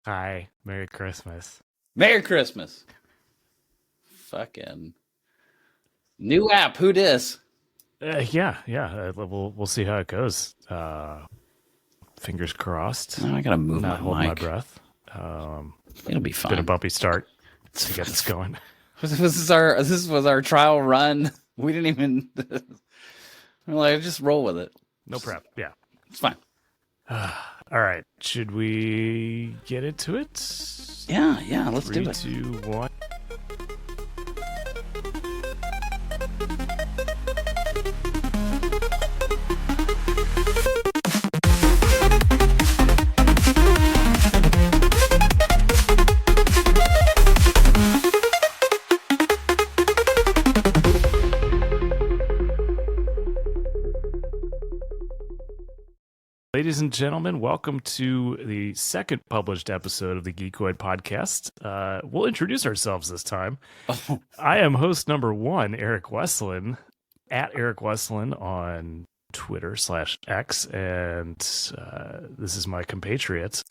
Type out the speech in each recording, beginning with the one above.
Hi, Merry Christmas. Merry Christmas. Fucking new app. Who dis? Yeah. We'll see how it goes. Fingers crossed. I gotta move Not my hold mic. my breath. It'll be fine. Been a bumpy start to get this going. This was our trial run. We didn't even. We're like, just roll with it. No prep. Yeah. It's fine. All right. Should we get into it? Yeah. Let's do it. 3, 2, 1. Ladies and gentlemen, welcome to the second published episode of the Geeqoid Podcast. We'll introduce ourselves this time. Oh. I am host number 1, Erik Wesslen, at Erik Wesslen on Twitter/X, and this is my compatriot,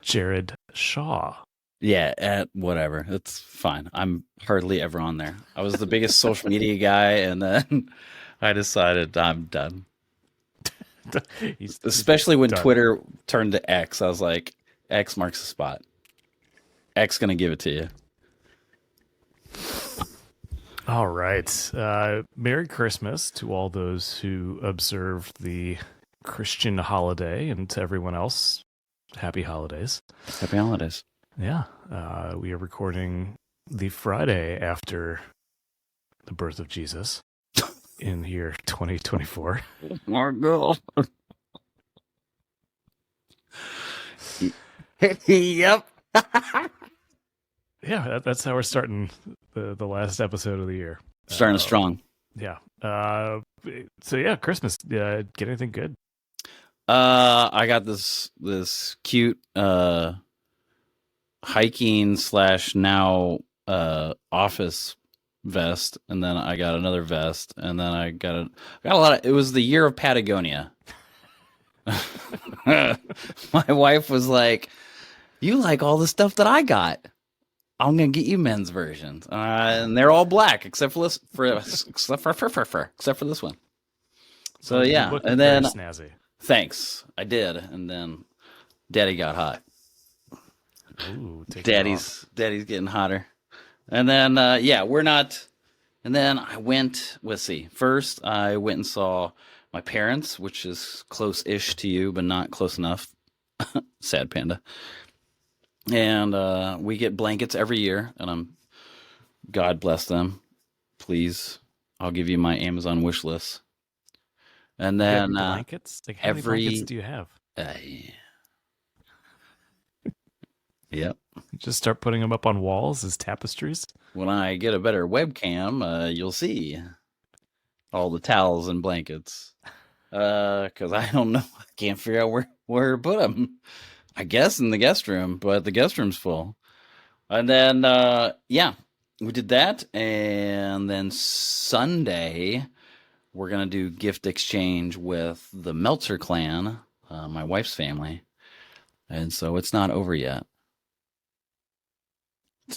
Jarrad Shaw. Yeah, at whatever. It's fine. I'm hardly ever on there. I was the biggest social media guy, and then I decided I'm done. Especially when done. Twitter turned to X, I was like, X marks the spot. X gonna give it to you. All right. Merry Christmas to all those who observed the Christian holiday, and to everyone else, happy holidays. Happy holidays. Yeah. We are recording the Friday after the birth of Jesus in year 2024. My God. Yep. Yeah, that's how we're starting the last episode of the year. Starting strong. Yeah. So yeah, Christmas. Get anything good? I got this cute hiking / now office vest, and then I got another vest, and then I got a lot of. It was the year of Patagonia. My wife was like, "You like all the stuff that I got? I'm gonna get you men's versions, and they're all black except for this except for this one." So yeah, and then snazzy. Thanks, I did, and then Daddy got hot. Ooh, Daddy's getting hotter. And then, we're not. And then I went, let's see. First, I went and saw my parents, which is close-ish to you, but not close enough. Sad panda. And we get blankets every year, and God bless them. Please, I'll give you my Amazon wish list. And then blankets? Like, how many blankets do you have? Yep. Just start putting them up on walls as tapestries. When I get a better webcam, you'll see all the towels and blankets. Because I don't know. I can't figure out where to put them. I guess in the guest room, but the guest room's full. And then, we did that. And then Sunday, we're going to do gift exchange with the Meltzer clan, my wife's family. And so it's not over yet.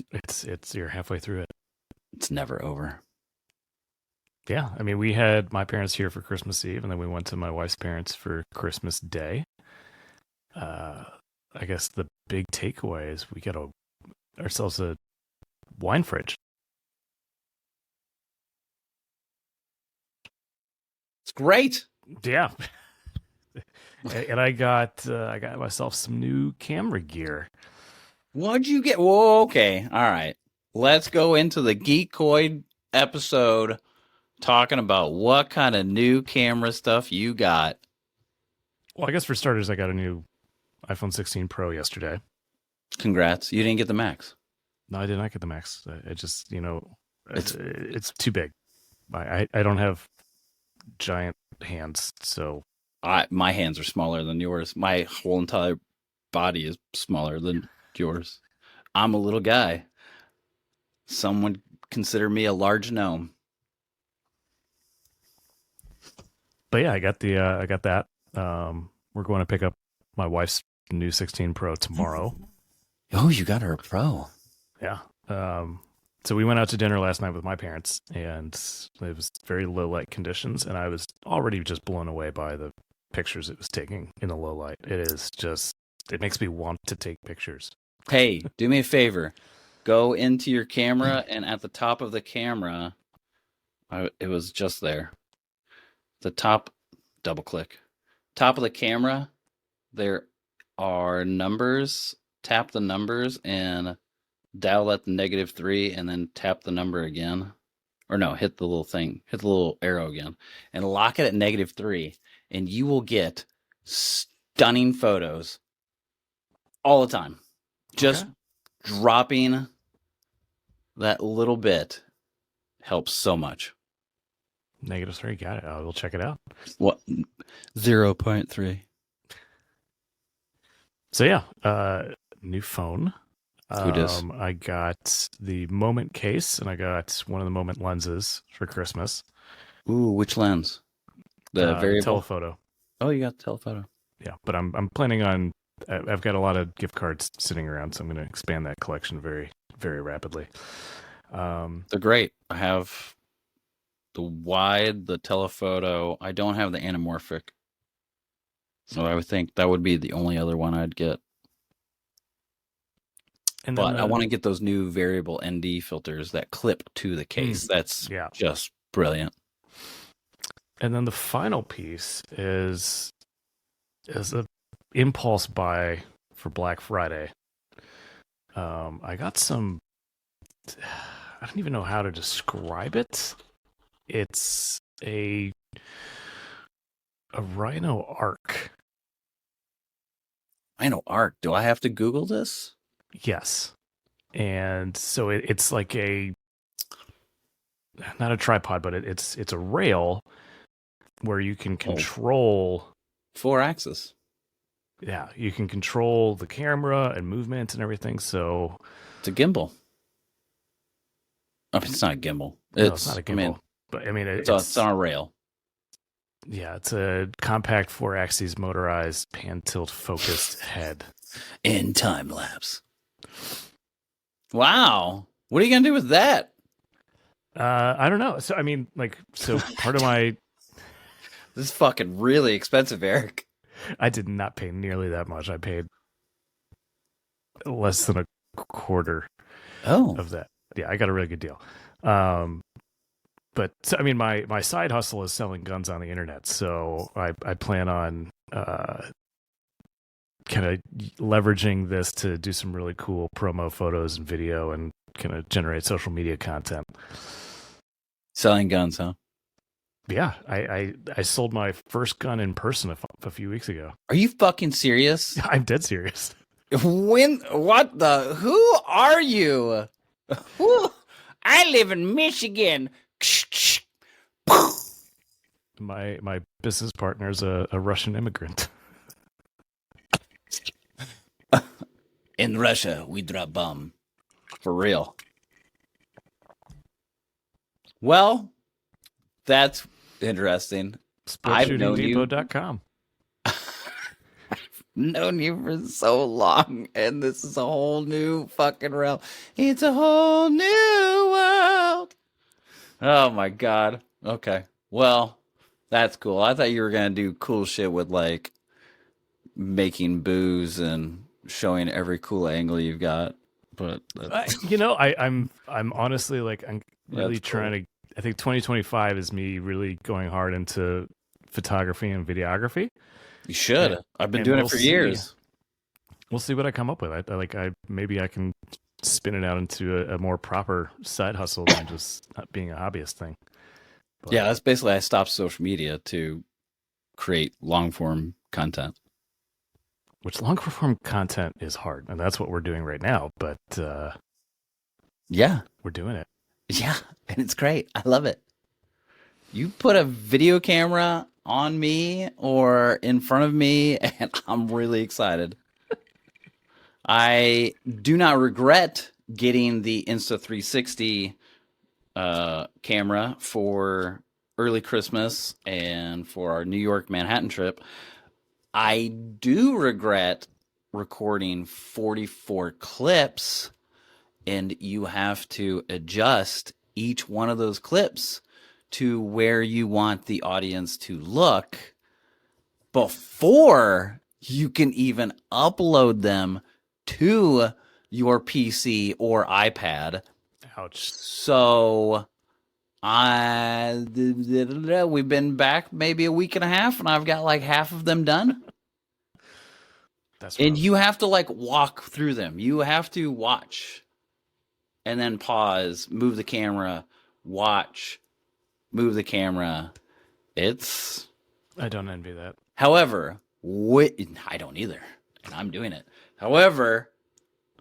It's you're halfway through it. It's never over. Yeah, I mean, we had my parents here for Christmas Eve, and then we went to my wife's parents for Christmas Day. I guess the big takeaway is we got ourselves a wine fridge. It's great. Yeah, and I got myself some new camera gear. What'd you get? Whoa, okay. All right. Let's go into the Geeqoid episode talking about what kind of new camera stuff you got. Well, I guess for starters, I got a new iPhone 16 Pro yesterday. Congrats. You didn't get the Max. No, I did not get the Max. I just, it's too big. I don't have giant hands, so. My hands are smaller than yours. My whole entire body is smaller than yours. I'm a little guy. Some would consider me a large gnome. But yeah, I got that. We're going to pick up my wife's new 16 Pro tomorrow. Oh, you got her a Pro. Yeah. So we went out to dinner last night with my parents, and it was very low light conditions, and I was already just blown away by the pictures it was taking in the low light. It makes me want to take pictures. Hey, do me a favor. Go into your camera, and at the top of the camera, it was just there. The top, double click. Top of the camera, there are numbers. Tap the numbers and dial at the -3 and then tap the number again. Or no, hit the little thing. Hit the little arrow again. And lock it at -3. And you will get stunning photos all the time. Just dropping that little bit helps so much. -3, got it. We'll check it out. What? 0.3. So yeah, new phone. Who does? I got the Moment case, and I got one of the Moment lenses for Christmas. Ooh, which lens? The variable telephoto. Oh, you got the telephoto. Yeah, but I'm planning on. I've got a lot of gift cards sitting around, so I'm going to expand that collection very, very rapidly. They're great. I have the wide, the telephoto. I don't have the anamorphic. So I would think that would be the only other one I'd get. And but I want to get those new variable ND filters that clip to the case. That's just brilliant. And then the final piece is a impulse buy for Black Friday. I got some. I don't even know how to describe it. It's a Rhino Arc. Rhino Arc. Do I have to Google this? Yes. And so it's like not a tripod, but it's a rail where you can control 4-axis. Yeah, you can control the camera and movement and everything. So it's a gimbal. Oh, it's not a gimbal. It's not a gimbal. But I mean, it's on a rail. Yeah, it's a compact 4-axis motorized pan tilt focused head in time lapse. Wow, what are you gonna do with that? I don't know. So I mean, part of my this is fucking really expensive, Erik. I did not pay nearly that much. I paid less than a quarter of that. Yeah, I got a really good deal. But I mean, my side hustle is selling guns on the internet, so I plan on kind of leveraging this to do some really cool promo photos and video and kind of generate social media content. Selling guns, huh? Yeah, I sold my first gun in person a few weeks ago. Are you fucking serious? I'm dead serious. What the? Who are you? I live in Michigan. My business partner is a Russian immigrant. In Russia, we drop bomb. For real. Well, that's interesting. SportsShootingDepot.com. I've known you for so long, and this is a whole new fucking realm. It's a whole new world. Oh my god. Okay. Well, that's cool. I thought you were gonna do cool shit with like making booze and showing every cool angle you've got. But I'm honestly I'm really trying to. I think 2025 is me really going hard into photography and videography. You should. I've been doing it for years. We'll see what I come up with. Maybe I can spin it out into a more proper side hustle than just not being a hobbyist thing. But, yeah, that's basically I stopped social media to create long form content. Which long form content is hard, and that's what we're doing right now. But yeah, we're doing it. Yeah, and it's great. I love it. You put a video camera on me or in front of me, and I'm really excited. I do not regret getting the Insta360 camera for early Christmas and for our New York Manhattan trip. I do regret recording 44 clips, and you have to adjust each one of those clips to where you want the audience to look before you can even upload them to your PC or iPad. Ouch. So we've been back maybe a week and a half, and I've got like half of them done. And you have to like walk through them. You have to watch and then pause, move the camera, watch, move the camera. I don't envy that. However, I don't either, and I'm doing it. However,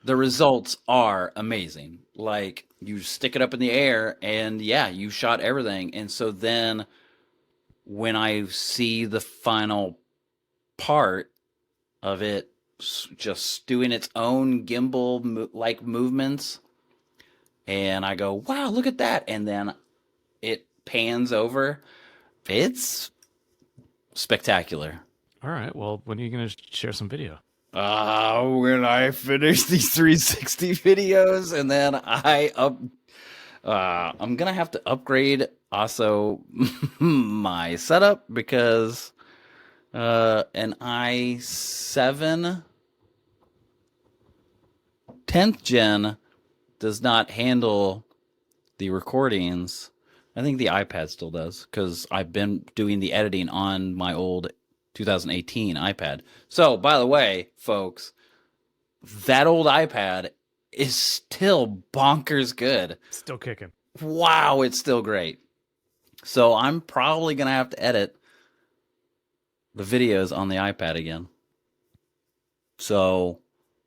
the results are amazing. Like, you stick it up in the air, and yeah, you shot everything. And so then when I see the final part of it just doing its own gimbal-like movements, and I go, wow, look at that. And then it pans over. It's spectacular. All right. Well, when are you going to share some video? When I finish these 360 videos, and then I'm going to have to upgrade also my setup, because an i7 10th gen does not handle the recordings. I think the iPad still does, because I've been doing the editing on my old 2018 iPad. So, by the way, folks, that old iPad is still bonkers good. Still kicking. Wow, it's still great. So I'm probably going to have to edit the videos on the iPad again. So,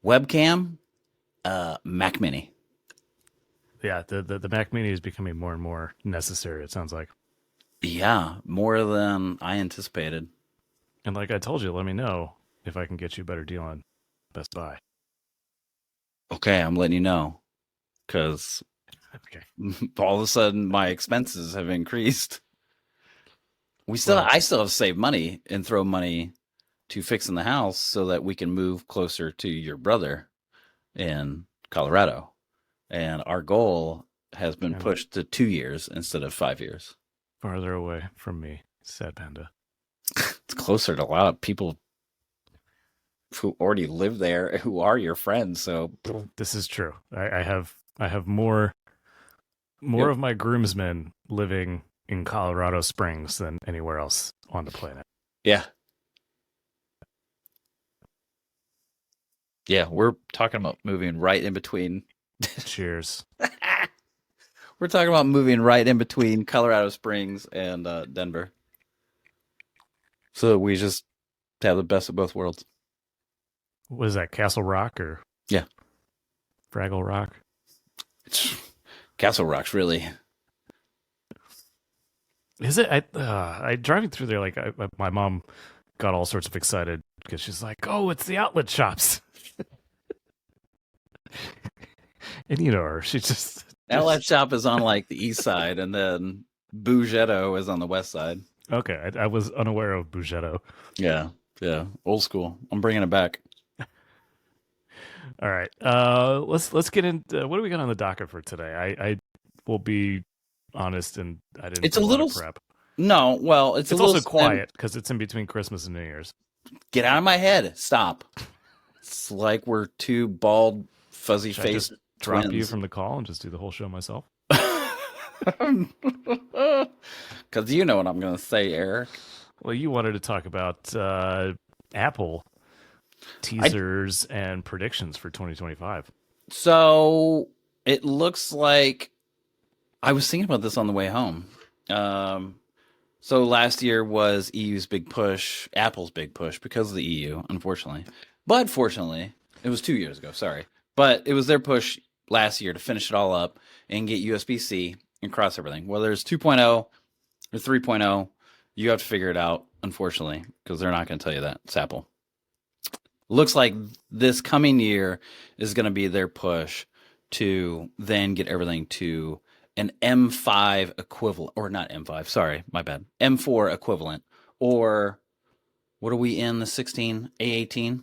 webcam, Mac Mini. Yeah, the Mac Mini is becoming more and more necessary, it sounds like. Yeah, more than I anticipated. And like I told you, let me know if I can get you a better deal on Best Buy. Okay, I'm letting you know, because all of a sudden my expenses have increased. I still have to save money and throw money to fixing the house so that we can move closer to your brother in Colorado. And our goal has been pushed to 2 years instead of 5 years. Farther away from me, sad panda. It's closer to a lot of people who already live there, who are your friends. So this is true. I have more of my groomsmen living in Colorado Springs than anywhere else on the planet. Yeah. Yeah, we're talking about moving right in between. Cheers. We're talking about moving right in between Colorado Springs and Denver. So we just have the best of both worlds. Was that Castle Rock or? Yeah. Fraggle Rock? Castle Rock's really. Is it? I driving through there, like my mom got all sorts of excited because she's like, "Oh, it's the outlet shops," and you know her. She just outlet shop is on like the east side, and then Bougetto is on the west side. Okay, I was unaware of Bougetto. Yeah, old school. I'm bringing it back. All right, let's get into what do we got on the docket for today. I will be honest, and I didn't. It's a little prep. No, well, it's also quiet because it's in between Christmas and New Year's. Get out of my head! Stop. It's like we're two bald, fuzzy-faced twins. Drop you from the call and just do the whole show myself. Because you know what I'm going to say, Eric. Well, you wanted to talk about Apple teasers and predictions for 2025. So it looks like I was thinking about this on the way home. So last year was EU's big push, Apple's big push because of the EU, unfortunately. But fortunately, it was 2 years ago, sorry. But it was their push last year to finish it all up and get USB-C and cross everything. Whether it's 2.0 or 3.0, you have to figure it out, unfortunately, because they're not going to tell you that. It's Apple. Looks like this coming year is going to be their push to then get everything to an M5 equivalent, or not M5, sorry, my bad, M4 equivalent, or what are we in, the 16, A18?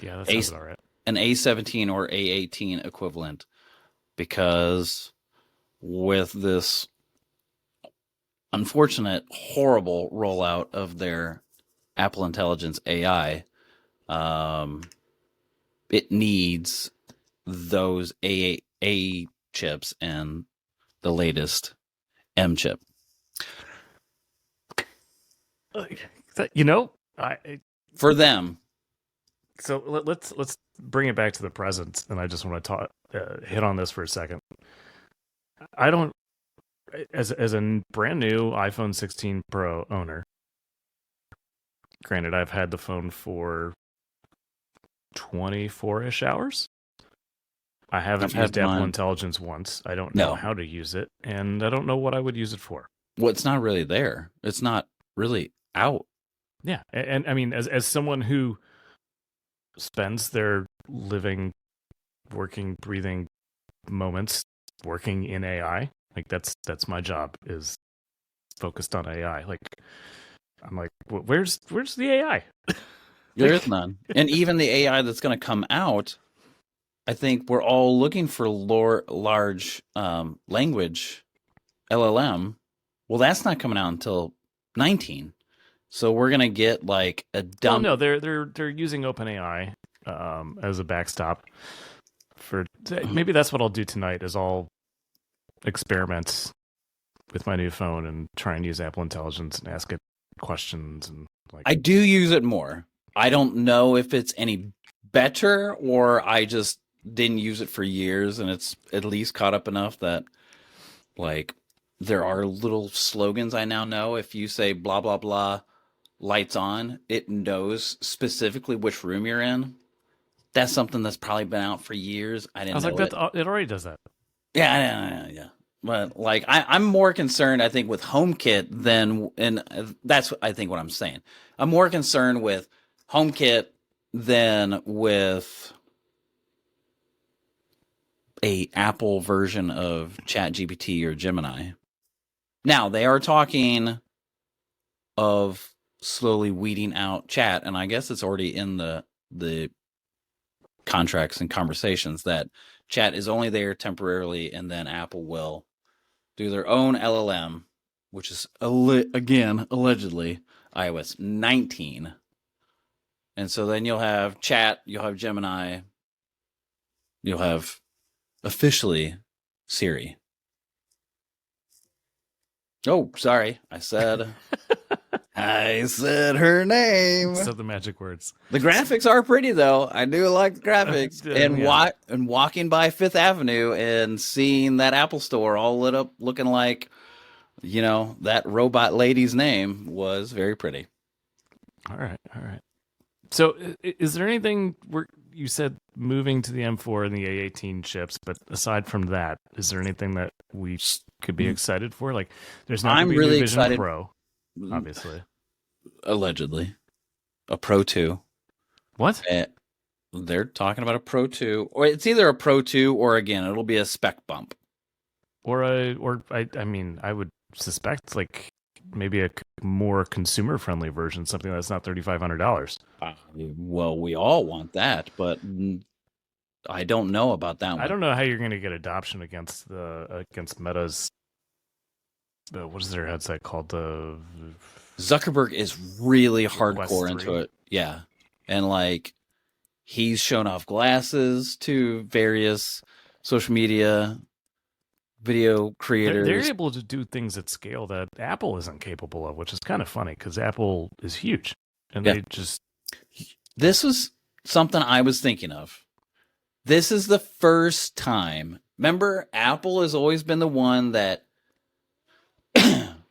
Yeah, that sounds all right. An A17 or A18 equivalent, because with this unfortunate, horrible rollout of their Apple Intelligence AI, it needs those A chips and the latest M chip. For them. So let's bring it back to the present, and I just want to hit on this for a second. I don't, as a brand new iPhone 16 Pro owner. Granted, I've had the phone for 24-ish hours. I haven't used Apple Intelligence once. I don't know how to use it, and I don't know what I would use it for. Well, it's not really there. It's not really out. Yeah, and I mean, as someone who spends their living, working, breathing moments working in AI, like that's my job, is focused on AI. Like, I'm like, where's the AI? There is none. And even the AI that's going to come out, I think we're all looking for large language LLM. Well, that's not coming out until 19. So we're gonna get like a dumb. Well, no, they're using OpenAI as a backstop for. Maybe that's what I'll do tonight. Is I'll experiment with my new phone and try and use Apple Intelligence and ask it questions and like. I do use it more. I don't know if it's any better or I just didn't use it for years and it's at least caught up enough that like there are little slogans I now know. If you say blah blah blah, lights on, it knows specifically which room you're in. That's something that's probably been out for years. I was like, it already does that. Yeah. But like, I'm more concerned, I think, with HomeKit and that's I think what I'm saying. I'm more concerned with HomeKit than with a Apple version of ChatGPT or Gemini. Now they are talking of slowly weeding out chat, and I guess it's already in the contracts and conversations that chat is only there temporarily, and then Apple will do their own LLM, which is again allegedly iOS 19, and so then you'll have chat, you'll have Gemini, you'll have officially Siri. Oh, sorry, I said her name. So the magic words. The graphics are pretty, though. I do like the graphics. And walking by Fifth Avenue and seeing that Apple store all lit up, looking like, that robot lady's name was very pretty. All right. So is there anything where you said moving to the M4 and the A18 chips, but aside from that, is there anything that we could be excited for? Like, there's not going to be a new Vision Pro, obviously. Allegedly. A Pro 2. What? They're talking about a Pro 2. Or it's either a Pro 2 or, again, it'll be a spec bump. I would suspect, like, maybe a more consumer-friendly version, something that's not $3,500. Well, we all want that, but I don't know about that one. I don't know how you're going to get adoption against Meta's. What is their headset called? The Zuckerberg is really hardcore into it. Yeah, and like he's shown off glasses to various social media video creators. They're able to do things at scale that Apple isn't capable of, which is kind of funny because Apple is huge, and they just. This was something I was thinking of. This is the first time. Remember, Apple has always been the one that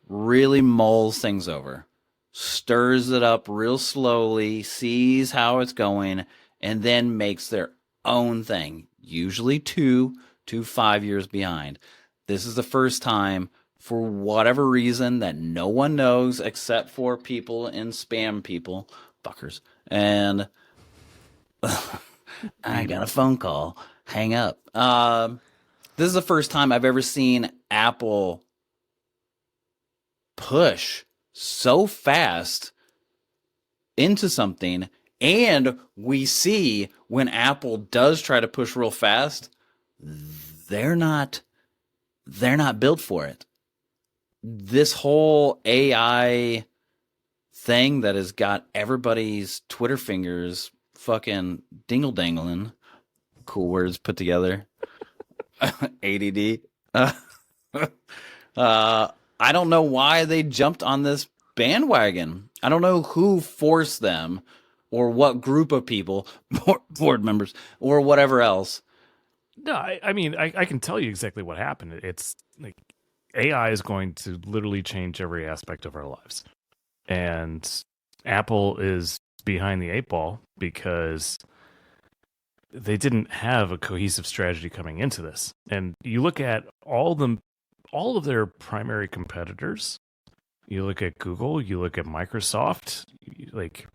really mulls things over, stirs it up real slowly, sees how it's going, and then makes their own thing, usually 2 to 5 years behind. This is the first time, for whatever reason that no one knows except for people and spam people, fuckers. And I got a phone call. Hang up. This is the first time I've ever seen Apple push so fast into something And we see when Apple does try to push real fast, they're not built for it. This whole AI thing that has got everybody's Twitter fingers fucking dingle dangling. Cool words put together. ADD. I don't know why they jumped on this bandwagon. I don't know who forced them or what group of people, board members, or whatever else. No, I mean, I can tell you exactly what happened. It's like AI is going to literally change every aspect of our lives. And Apple is behind the 8 ball because they didn't have a cohesive strategy coming into this. And you look at all of their primary competitors. You look at Google, you look at Microsoft, like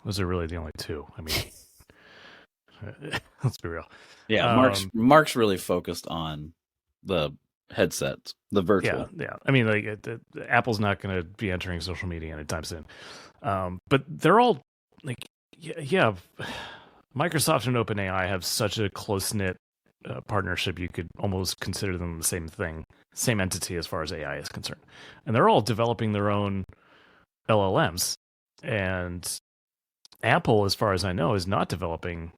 those are really the only two. I mean, let's be real. Yeah, Mark's really focused on the headsets, the virtual. Yeah. I mean, like Apple's not going to be entering social media anytime soon. But they're all like, yeah. Microsoft and OpenAI have such a close-knit partnership. You could almost consider them the same thing, same entity as far as AI is concerned. And they're all developing their own LLMs. And Apple, as far as I know, is not developing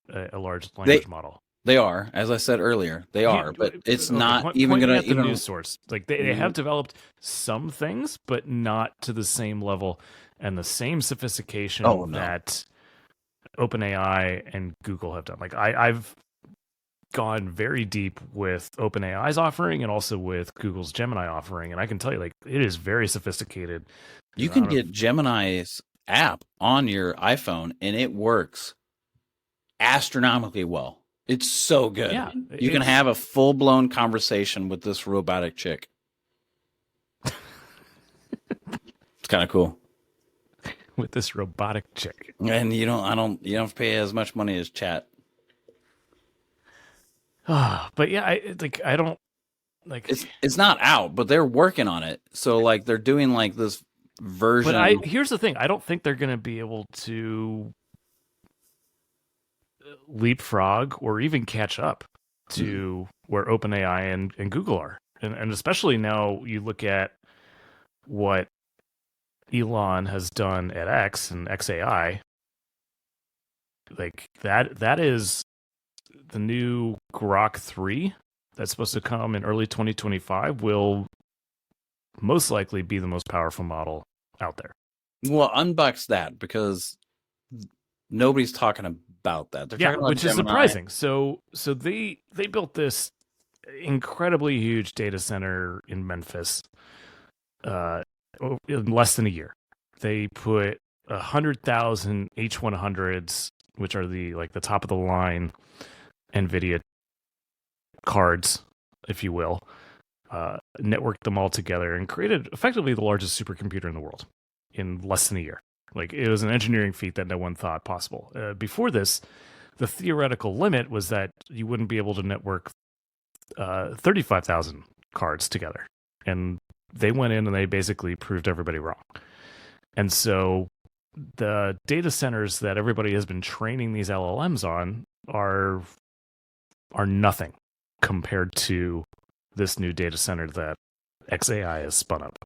a large language model. They are, as I said earlier, they are, but it's not even going to. The news source, like they have developed some things, but not to the same level and the same sophistication that OpenAI and Google have done. Like I've gone very deep with OpenAI's offering and also with Google's Gemini offering, and I can tell you, like, it is very sophisticated. You can get Gemini's app on your iPhone, and it works astronomically well. It's so good. Yeah, you can have a full-blown conversation with this robotic chick. It's kind of cool. With this robotic chick. And you don't have to pay as much money as chat. But yeah, I don't like it's not out, but they're working on it. So like they're doing like this version. But here's the thing, I don't think they're going to be able to leapfrog or even catch up to where OpenAI and Google are. And especially now you look at what Elon has done at X and XAI. Like that is the new Grok 3 that's supposed to come in early 2025 will most likely be the most powerful model out there. Well, unbox that because nobody's talking about that. They're talking about which Gemini. Is surprising. So they built this incredibly huge data center in Memphis in less than a year. They put 100,000 H100s, which are the top of the line NVIDIA cards, if you will, networked them all together and created effectively the largest supercomputer in the world in less than a year. Like, it was an engineering feat that no one thought possible. Before this, the theoretical limit was that you wouldn't be able to network 35,000 cards together. And they went in and they basically proved everybody wrong. And so the data centers that everybody has been training these LLMs on are nothing compared to this new data center that XAI has spun up.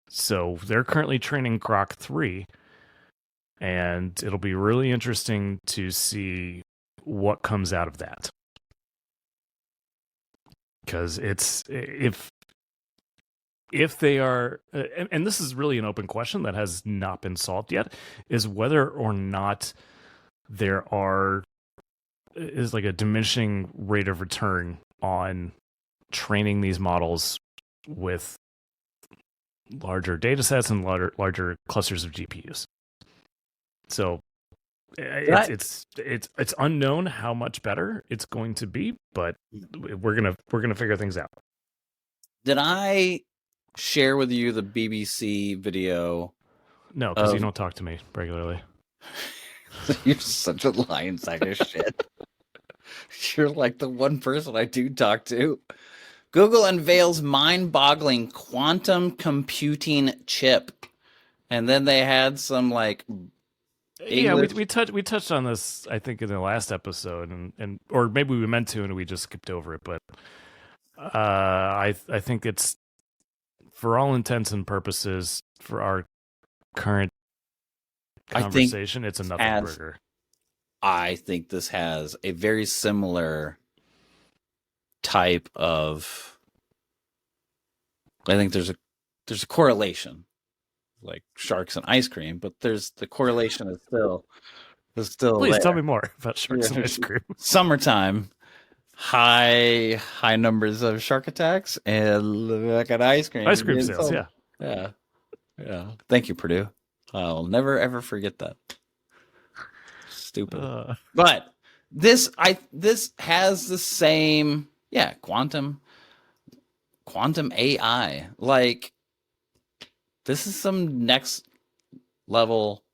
So they're currently training Grok 3, and it'll be really interesting to see what comes out of that. Because it's if they are, and this is really an open question that has not been solved yet, is whether or not there is like a diminishing rate of return on training these models with larger data sets and larger clusters of GPUs. So it's unknown how much better it's going to be, but we're gonna figure things out. Did I share with you the BBC video? No, because you don't talk to me regularly. You're such a lying sack of shit. You're like the one person I do talk to. Google unveils mind-boggling quantum computing chip. And then they had some like Yeah, English. we touched on this, I think, in the last episode, and or maybe we meant to and we just skipped over it. But I think it's, for all intents and purposes, for our current conversation, it's a nothing burger. I think this has a very similar type of. I think there's a correlation, like sharks and ice cream, but the correlation is still Please there. tell me more about sharks and ice cream. Summertime, high numbers of shark attacks, and look at ice cream. Ice cream sales, yeah. Thank you, Purdue. I'll never ever forget that. Stupid. But this has the same, quantum AI. Like, this is some next level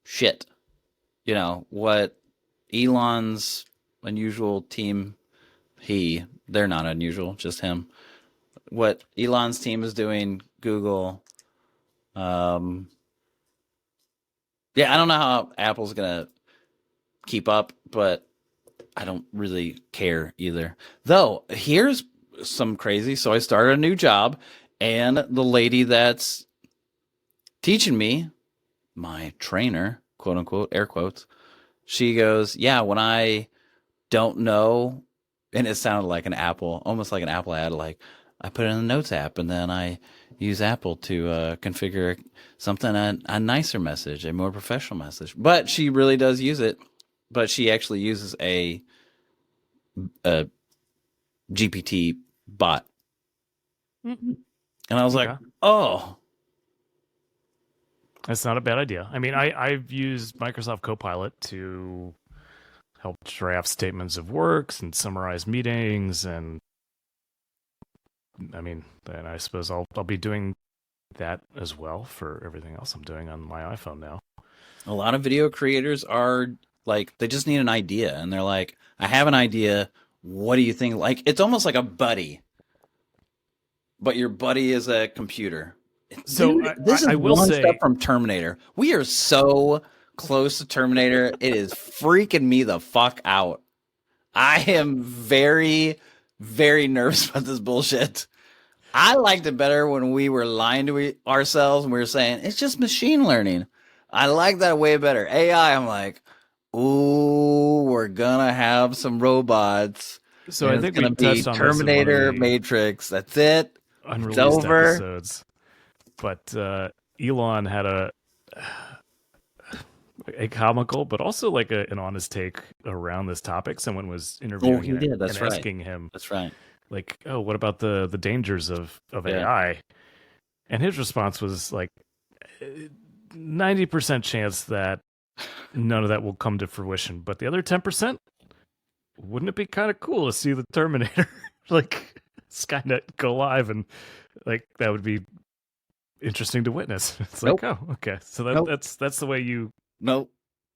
shit. You know, what Elon's unusual team, they're not unusual, just him. What Elon's team is doing, Google. Yeah, I don't know how Apple's going to keep up, but I don't really care either. Though, here's some crazy. So I started a new job, and the lady that's teaching me, my trainer, quote unquote, air quotes, she goes, yeah, when I don't know, and it sounded like an Apple, almost like an Apple ad, like, I put it in the Notes app, and then I use Apple to configure something, a nicer message, a more professional message. But she really does use it. But she actually uses a GPT bot. Mm-hmm. And I was like, oh. That's not a bad idea. I mean, I've used Microsoft Copilot to help draft statements of works and summarize meetings, and I mean, and I suppose I'll be doing that as well for everything else I'm doing on my iPhone now. A lot of video creators are like, they just need an idea, and they're like, I have an idea. What do you think? Like, it's almost like a buddy, but your buddy is a computer. So dude, this is will one say, step from Terminator. We are so close to Terminator. It is freaking me the fuck out. I am very, very nervous about this bullshit. I liked it better when we were lying to ourselves and we were saying, it's just machine learning. I like that way better. AI, I'm like, ooh, we're gonna have some robots. So I think we touched on Terminator, Matrix. That's it. Unreleased it's over. Episodes. But Elon had a comical, but also like an honest take around this topic. Someone was interviewing him and asking him. That's right. Like, oh, what about the dangers of AI? And his response was like, 90% chance that none of that will come to fruition. But the other 10%, wouldn't it be kind of cool to see the Terminator, like, Skynet go live, and like that would be interesting to witness. It's like, oh, okay. So that's the way you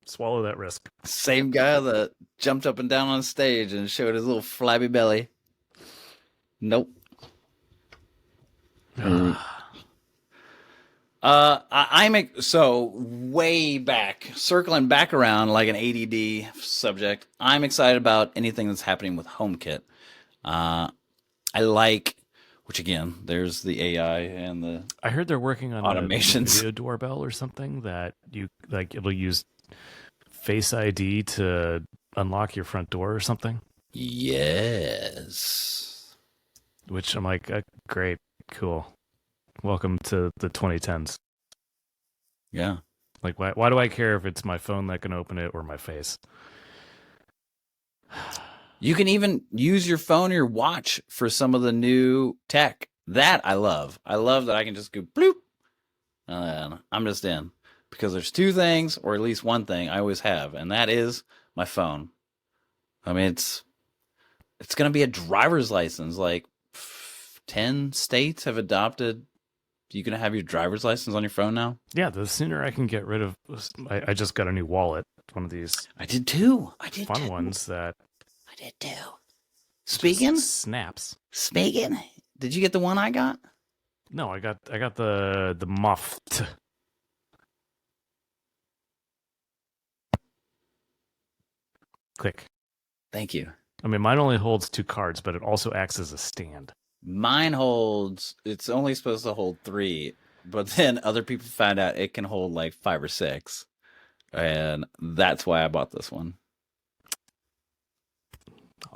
swallow that risk. Same guy that jumped up and down on stage and showed his little flabby belly. Nope. I'm so way back, circling back around like an ADD subject. I'm excited about anything that's happening with HomeKit. I like, which again, there's the AI and the. I heard they're working on automations, a video doorbell or something that you like. It'll use Face ID to unlock your front door or something. Yes. Which I'm like, great, cool. Welcome to the 2010s. Yeah. Like, why do I care if it's my phone that can open it or my face? You can even use your phone or your watch for some of the new tech. That I love. I love that I can just go bloop. And I'm just in. Because there's two things, or at least one thing I always have, and that is my phone. I mean, it's going to be a driver's license. Like 10 states have adopted. You can have your driver's license on your phone now. Yeah, the sooner I can get rid of. I just got a new wallet. One of these. I did too. Fun ones that. I did too. Speaking snaps. Speaking. Did you get the one I got? No, I got the muffed. Click. Thank you. I mean, mine only holds 2 cards, but it also acts as a stand. Mine holds, it's only supposed to hold 3, but then other people found out it can hold like 5 or 6. And that's why I bought this one.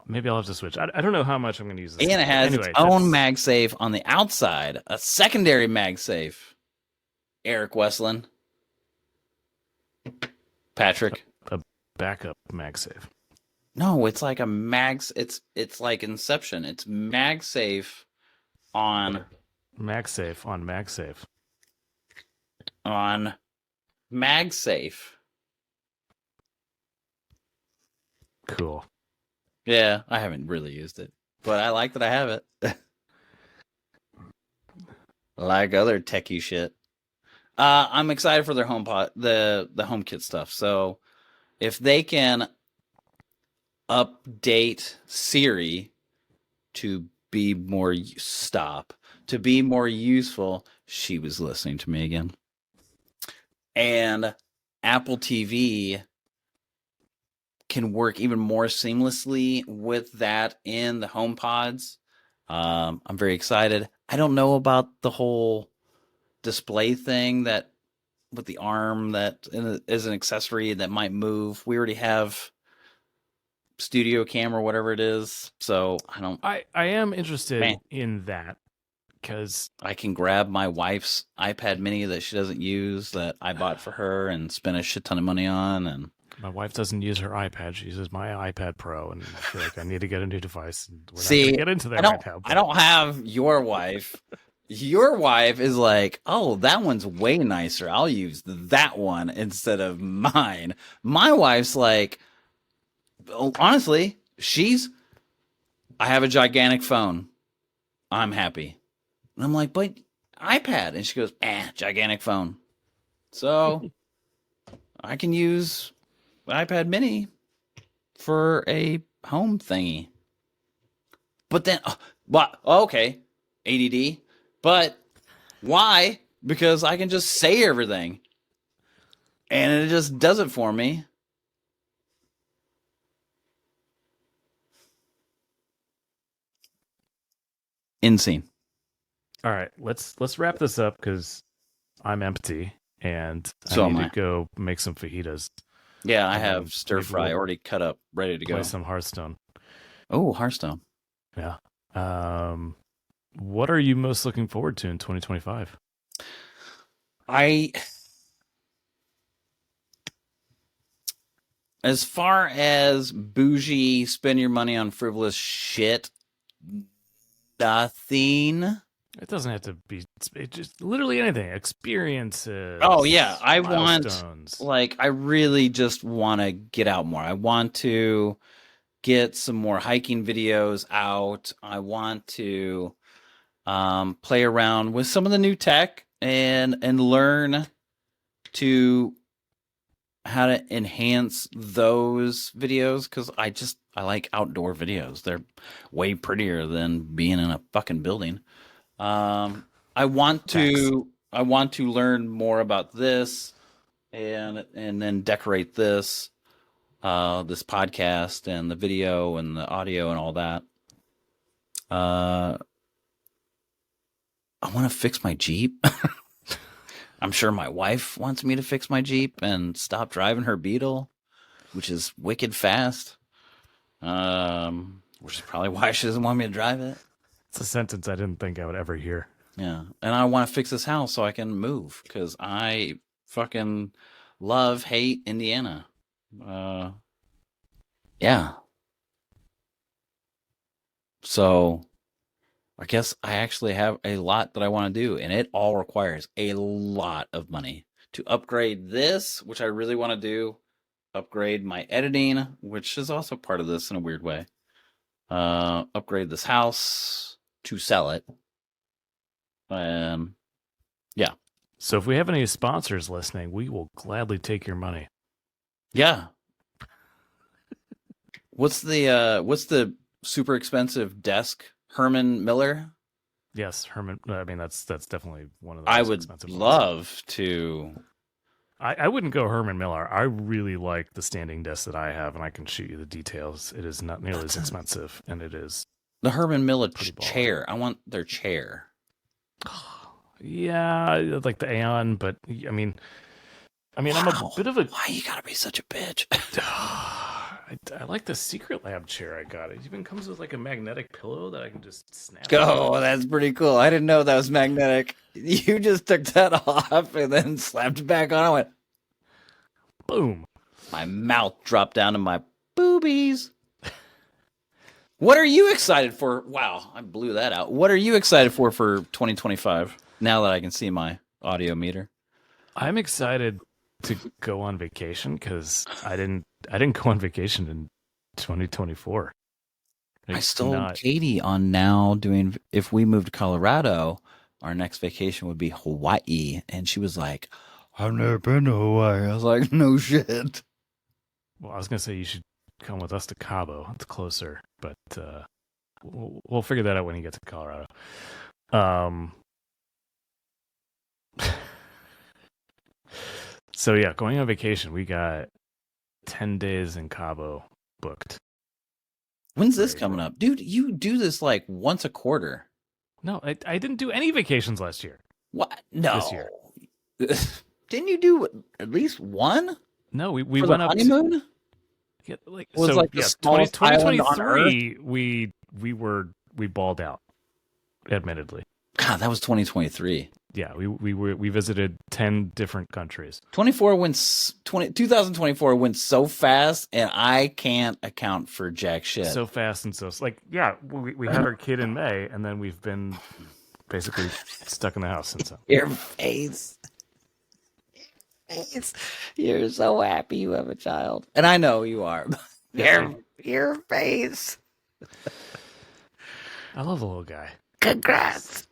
Maybe I'll have to switch. I don't know how much I'm going to use this. And it has its own MagSafe on the outside, a secondary MagSafe. Erik Wesslen. Patrick. A backup MagSafe. No, it's like a it's like Inception. It's MagSafe on MagSafe on MagSafe. On MagSafe. Cool. Yeah, I haven't really used it, but I like that I have it. Like other techie shit. I'm excited for their HomePod, the HomeKit stuff. So if they can update Siri to be more useful, she was listening to me again. And Apple TV can work even more seamlessly with that in the HomePods. I'm very excited. I don't know about the whole display thing that with the arm that is an accessory that might move. We already have Studio Cam or whatever it is, so I am interested in that because I can grab my wife's iPad mini that she doesn't use that I bought for her and spend a shit ton of money on. And my wife doesn't use her iPad; she uses my iPad Pro, and I feel like I need to get a new device. And we're not gonna get into that right now. I don't have your wife. Your wife is like, oh, that one's way nicer. I'll use that one instead of mine. My wife's like, honestly, I have a gigantic phone. I'm happy. And I'm like, but iPad. And she goes, gigantic phone. So I can use iPad mini for a home thingy. But then, okay, ADD. But why? Because I can just say everything. And it just does it for me. Insane. All right, let's wrap this up because I'm empty and so I need to go make some fajitas. Yeah, I have stir fry already cut up, ready to go. Play some Hearthstone. Oh, Hearthstone. Yeah. What are you most looking forward to in 2025? As far as bougie, spend your money on frivolous shit, nothing. It doesn't have to be just literally anything. Experiences. Oh, yeah. I really just want to get out more. I want to get some more hiking videos out. I want to play around with some of the new tech and learn how to enhance those videos, because I like outdoor videos. They're way prettier than being in a fucking building. I want to learn more about this and then decorate this podcast and the video and the audio and all that. I want to fix my Jeep. I'm sure my wife wants me to fix my Jeep and stop driving her Beetle, which is wicked fast. Which is probably why she doesn't want me to drive it. It's a sentence I didn't think I would ever hear. Yeah. And I want to fix this house so I can move, because I fucking hate Indiana. Yeah. So I guess I actually have a lot that I want to do, and it all requires a lot of money to upgrade this, which I really want to do, upgrade my editing, which is also part of this in a weird way, upgrade this house to sell it. Yeah. So if we have any sponsors listening, we will gladly take your money. Yeah. What's the super expensive desk? Herman Miller? Yes, Herman. I mean, that's definitely one of the I most would expensive love ones. to I wouldn't go Herman Miller. I really like the standing desk that I have, and I can shoot you the details. It is not nearly as expensive, and it is the Herman Miller pretty baller. chair. I want their chair. Yeah, like the Aeon, but I mean, I'm a bit of a. Why you gotta be such a bitch? I like the Secret Lab chair I got. It even comes with like a magnetic pillow that I can just snap. Oh, that's pretty cool. I didn't know that was magnetic. You just took that off and then slapped it back on. I went, boom. My mouth dropped down to my boobies. What are you excited for? Wow, I blew that out. What are you excited for 2025? Now that I can see my audio meter. I'm excited to go on vacation because I didn't go on vacation in 2024. I told Katie on now doing, if we moved to Colorado, our next vacation would be Hawaii. And she was like, I've never been to Hawaii. I was like, no shit. Well, I was going to say you should come with us to Cabo. It's closer, but we'll figure that out when you get to Colorado. So yeah, going on vacation, we got 10 days in Cabo booked. When's this coming up? Dude, you do this like once a quarter. No, I didn't do any vacations last year. What? No. This year. Didn't you do at least one? No, we For went the up honeymoon? Yeah, like It was so, like the smallest island on 2023 we balled out, admittedly. God, that was 2023. Yeah, we visited 10 different countries. 2024 went so fast, and I can't account for jack shit. So fast and so like yeah, we had our kid in May, and then we've been basically stuck in the house since then. Your face. You're so happy you have a child, and I know you are. Your face. I love the little guy. Congrats.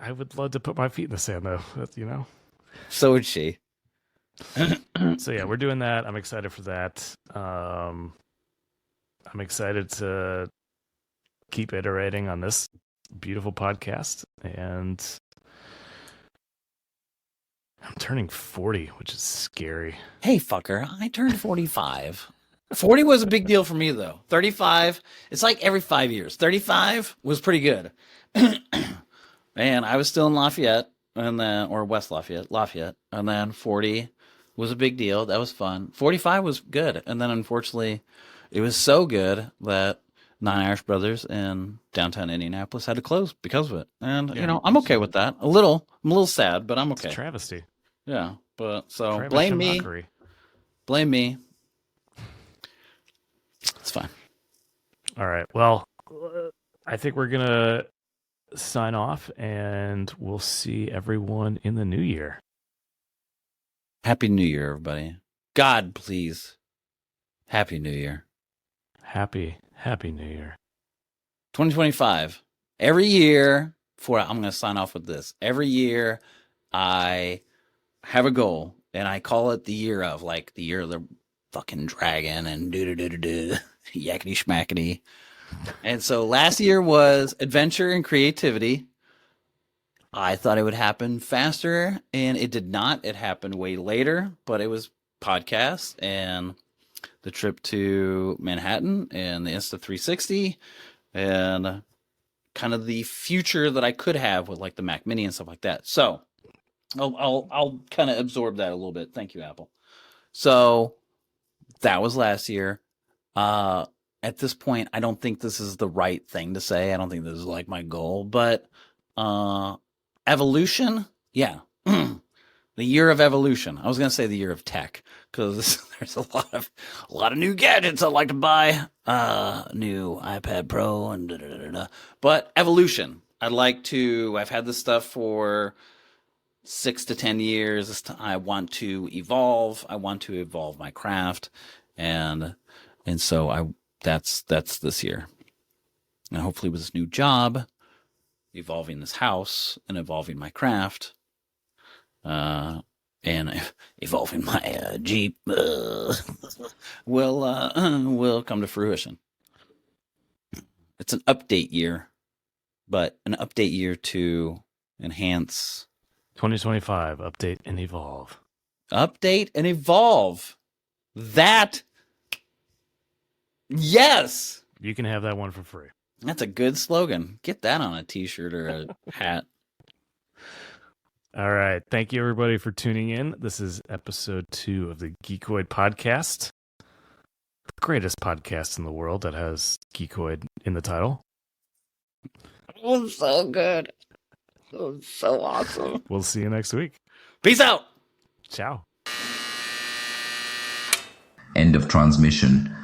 I would love to put my feet in the sand though, you know. So would she. So yeah, we're doing that. I'm excited for that. I'm excited to keep iterating on this beautiful podcast, and I'm turning 40, which is scary. Hey, fucker, I turned 45. 40 was a big deal for me, though. 35, it's like every 5 years. 35 was pretty good. And I was still in Lafayette, or West Lafayette. And then 40 was a big deal. That was fun. 45 was good. And then, unfortunately, it was so good that Nine Irish Brothers in downtown Indianapolis had to close because of it. And, Yeah, I'm okay with that. I'm a little sad, but I'm okay. It's a travesty. Yeah, but so Travesty blame me. mockery. Blame me. It's fine. All right. Well, I think we're going to sign off, and we'll see everyone in the new year. Happy New Year, everybody. God, please. Happy New Year. Happy New Year. 2025. Every year, I'm going to sign off with this. Every year, I have a goal, and I call it the year of, like, the year of the fucking dragon and do-do-do-do-do, yakety schmackety. And so last year was adventure and creativity. I thought it would happen faster, and it did not. It happened way later, but it was podcasts and the trip to Manhattan and the Insta360 and kind of the future that I could have with like the Mac Mini and stuff like that. So I'll kind of absorb that a little bit. Thank you, Apple. So that was last year. At this point, I don't think this is the right thing to say. I don't think this is like my goal, but evolution, yeah. The year of evolution. I was gonna say the year of tech because there's a lot of new gadgets I'd like to buy. New iPad Pro and da-da-da-da. But evolution. I've had this stuff for 6 to 10 years. I want to evolve. I want to evolve my craft, and so that's this year. And hopefully with this new job, evolving this house and evolving my craft, and evolving my Jeep will come to fruition. It's an update year, but an update year to enhance 2025, update and evolve. Update and evolve. That. Yes. You can have that one for free. That's a good slogan. Get that on a t-shirt or a hat. All right. Thank you, everybody, for tuning in. This is episode 2 of the Geeqoid Podcast. The greatest podcast in the world that has Geeqoid in the title. It was so good. It was so awesome. We'll see you next week. Peace out. Ciao. End of transmission.